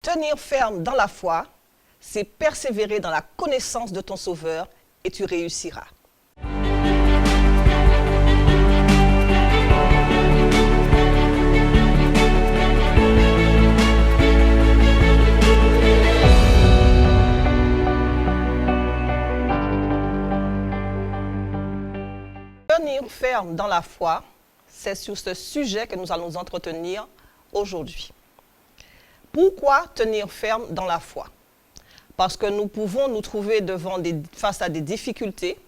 Tenir ferme dans la foi, c'est persévérer dans la connaissance de ton Sauveur et tu réussiras. Tenir ferme dans la foi, c'est sur ce sujet que nous allons nous entretenir aujourd'hui. Pourquoi tenir ferme dans la foi? Parce que nous pouvons nous trouver face à des difficultés,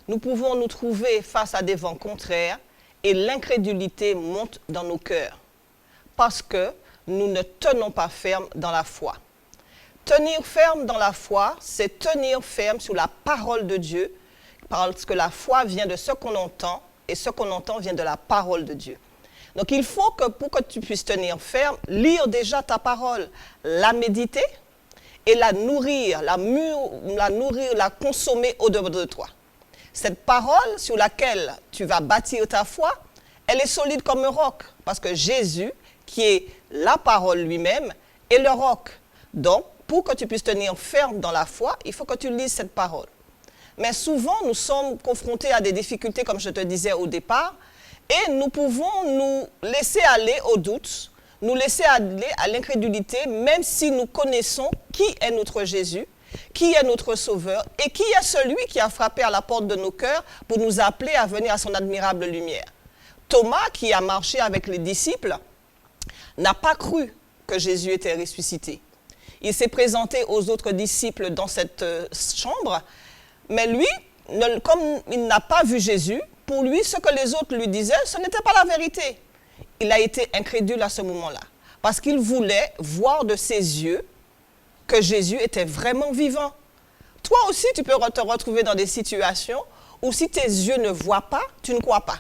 nous pouvons nous trouver face à des vents contraires et l'incrédulité monte dans nos cœurs parce que nous ne tenons pas ferme dans la foi. Tenir ferme dans la foi, c'est tenir ferme sur la parole de Dieu parce que la foi vient de ce qu'on entend et ce qu'on entend vient de la parole de Dieu. Donc il faut que pour que tu puisses tenir ferme, lire déjà ta parole, la méditer et la nourrir, la consommer au-dedans de toi. Cette parole sur laquelle tu vas bâtir ta foi, elle est solide comme un roc parce que Jésus, qui est la parole lui-même, est le roc. Donc, pour que tu puisses tenir ferme dans la foi, il faut que tu lises cette parole. Mais souvent, nous sommes confrontés à des difficultés, comme je te disais au départ, et nous pouvons nous laisser aller au doute, nous laisser aller à l'incrédulité, même si nous connaissons qui est notre Jésus, qui est notre Sauveur, et qui est celui qui a frappé à la porte de nos cœurs pour nous appeler à venir à son admirable lumière. Thomas, qui a marché avec les disciples, n'a pas cru que Jésus était ressuscité. Il s'est présenté aux autres disciples dans cette chambre, mais lui, comme il n'a pas vu Jésus, pour lui, ce que les autres lui disaient, ce n'était pas la vérité. Il a été incrédule à ce moment-là, parce qu'il voulait voir de ses yeux que Jésus était vraiment vivant. Toi aussi, tu peux te retrouver dans des situations où si tes yeux ne voient pas, tu ne crois pas.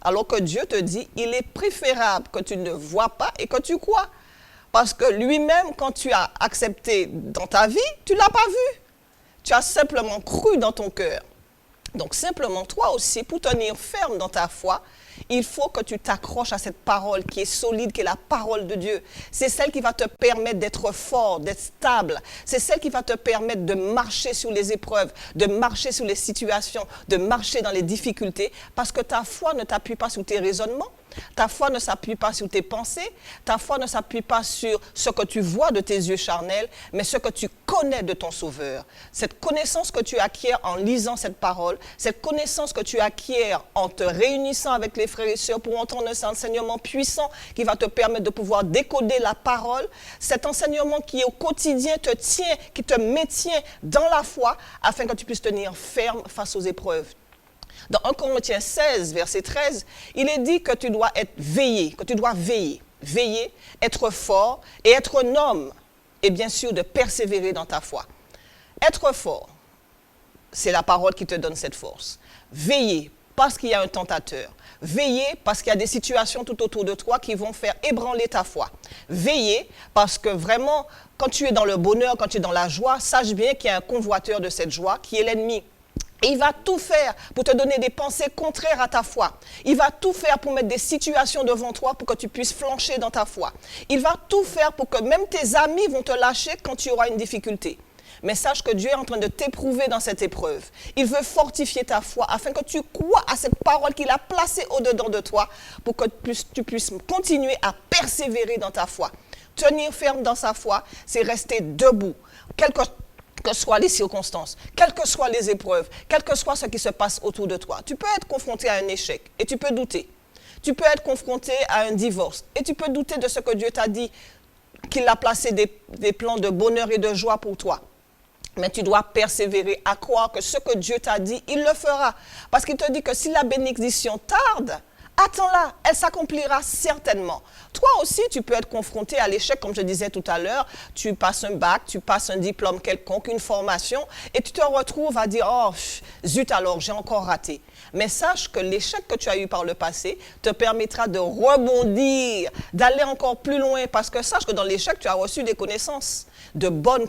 Alors que Dieu te dit, il est préférable que tu ne vois pas et que tu crois. Parce que lui-même, quand tu as accepté dans ta vie, tu ne l'as pas vu. Tu as simplement cru dans ton cœur. Donc simplement, toi aussi, pour tenir ferme dans ta foi, il faut que tu t'accroches à cette parole qui est solide, qui est la parole de Dieu. C'est celle qui va te permettre d'être fort, d'être stable. C'est celle qui va te permettre de marcher sur les épreuves, de marcher sur les situations, de marcher dans les difficultés, parce que ta foi ne t'appuie pas sur tes raisonnements. Ta foi ne s'appuie pas sur tes pensées, ta foi ne s'appuie pas sur ce que tu vois de tes yeux charnels, mais ce que tu connais de ton Sauveur. Cette connaissance que tu acquiers en lisant cette parole, cette connaissance que tu acquiers en te réunissant avec les frères et sœurs pour entendre un enseignement puissant qui va te permettre de pouvoir décoder la parole, cet enseignement qui au quotidien te tient, qui te maintient dans la foi afin que tu puisses tenir ferme face aux épreuves. Dans 1 Corinthiens 16, verset 13, il est dit que tu dois être veillé, que tu dois veiller, être fort et être un homme, et bien sûr de persévérer dans ta foi. Être fort, c'est la parole qui te donne cette force. Veiller, parce qu'il y a un tentateur. Veiller, parce qu'il y a des situations tout autour de toi qui vont faire ébranler ta foi. Veiller, parce que vraiment, quand tu es dans le bonheur, quand tu es dans la joie, sache bien qu'il y a un convoiteur de cette joie qui est l'ennemi. Et il va tout faire pour te donner des pensées contraires à ta foi. Il va tout faire pour mettre des situations devant toi pour que tu puisses flancher dans ta foi. Il va tout faire pour que même tes amis vont te lâcher quand tu auras une difficulté. Mais sache que Dieu est en train de t'éprouver dans cette épreuve. Il veut fortifier ta foi afin que tu crois à cette parole qu'il a placée au-dedans de toi pour que tu puisses continuer à persévérer dans ta foi. Tenir ferme dans sa foi, c'est rester debout. Quel que soient les circonstances, quelles que soient les épreuves, quel que soit ce qui se passe autour de toi. Tu peux être confronté à un échec et tu peux douter. Tu peux être confronté à un divorce et tu peux douter de ce que Dieu t'a dit, qu'il a placé des plans de bonheur et de joie pour toi. Mais tu dois persévérer à croire que ce que Dieu t'a dit, il le fera. Parce qu'il te dit que si la bénédiction tarde, attends-la, elle s'accomplira certainement. Toi aussi, tu peux être confronté à l'échec, comme je disais tout à l'heure. Tu passes un bac, tu passes un diplôme quelconque, une formation, et tu te retrouves à dire « Oh, zut alors, j'ai encore raté ». Mais sache que l'échec que tu as eu par le passé te permettra de rebondir, d'aller encore plus loin. Parce que sache que dans l'échec, tu as reçu des connaissances, de bonnes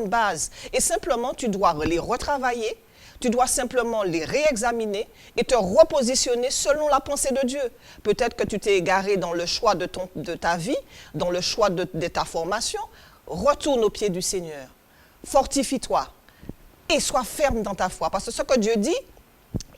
bases. Et simplement, tu dois les retravailler. Tu dois simplement les réexaminer et te repositionner selon la pensée de Dieu. Peut-être que tu t'es égaré dans le choix de ta vie, dans le choix de ta formation. Retourne aux pieds du Seigneur. Fortifie-toi et sois ferme dans ta foi. Parce que ce que Dieu dit,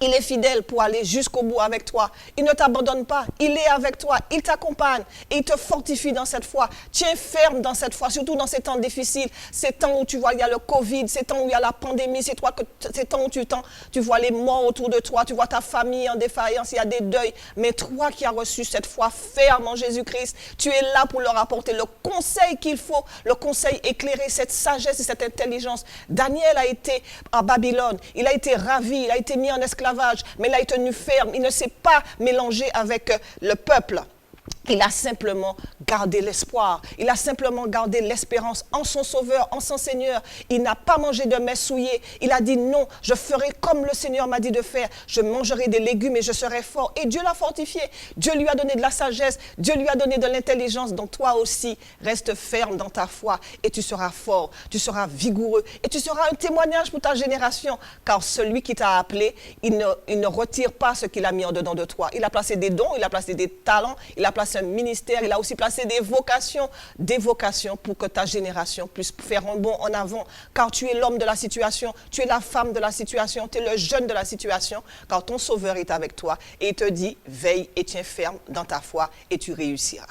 il est fidèle pour aller jusqu'au bout avec toi. Il ne t'abandonne pas. Il est avec toi. Il t'accompagne. Et il te fortifie dans cette foi. Tiens ferme dans cette foi, surtout dans ces temps difficiles. Ces temps où tu vois, il y a le Covid. Ces temps où il y a la pandémie. Ces temps où tu vois les morts autour de toi. Tu vois ta famille en défaillance. Il y a des deuils. Mais toi qui as reçu cette foi ferme en Jésus-Christ, tu es là pour leur apporter le conseil qu'il faut. Le conseil éclairé, cette sagesse et cette intelligence. Daniel a été à Babylone. Il a été ravi. Il a été mis en esclavage. Mais il a été tenu ferme, il ne s'est pas mélangé avec le peuple. Il a simplement gardé l'espoir, il a simplement gardé l'espérance en son Sauveur, en son Seigneur. Il n'a pas mangé de mets souillés. Il a dit non, je ferai comme le Seigneur m'a dit de faire. Je mangerai des légumes et je serai fort. Et Dieu l'a fortifié. Dieu lui a donné de la sagesse, Dieu lui a donné de l'intelligence. Donc toi aussi, reste ferme dans ta foi et tu seras fort, tu seras vigoureux et tu seras un témoignage pour ta génération. Car celui qui t'a appelé, il ne retire pas ce qu'il a mis en dedans de toi. Il a placé des dons, il a placé des talents, il a placé un ministère, il a aussi placé des vocations pour que ta génération puisse faire un bond en avant. Car tu es l'homme de la situation, tu es la femme de la situation, tu es le jeune de la situation, car ton Sauveur est avec toi et il te dit, veille et tiens ferme dans ta foi et tu réussiras.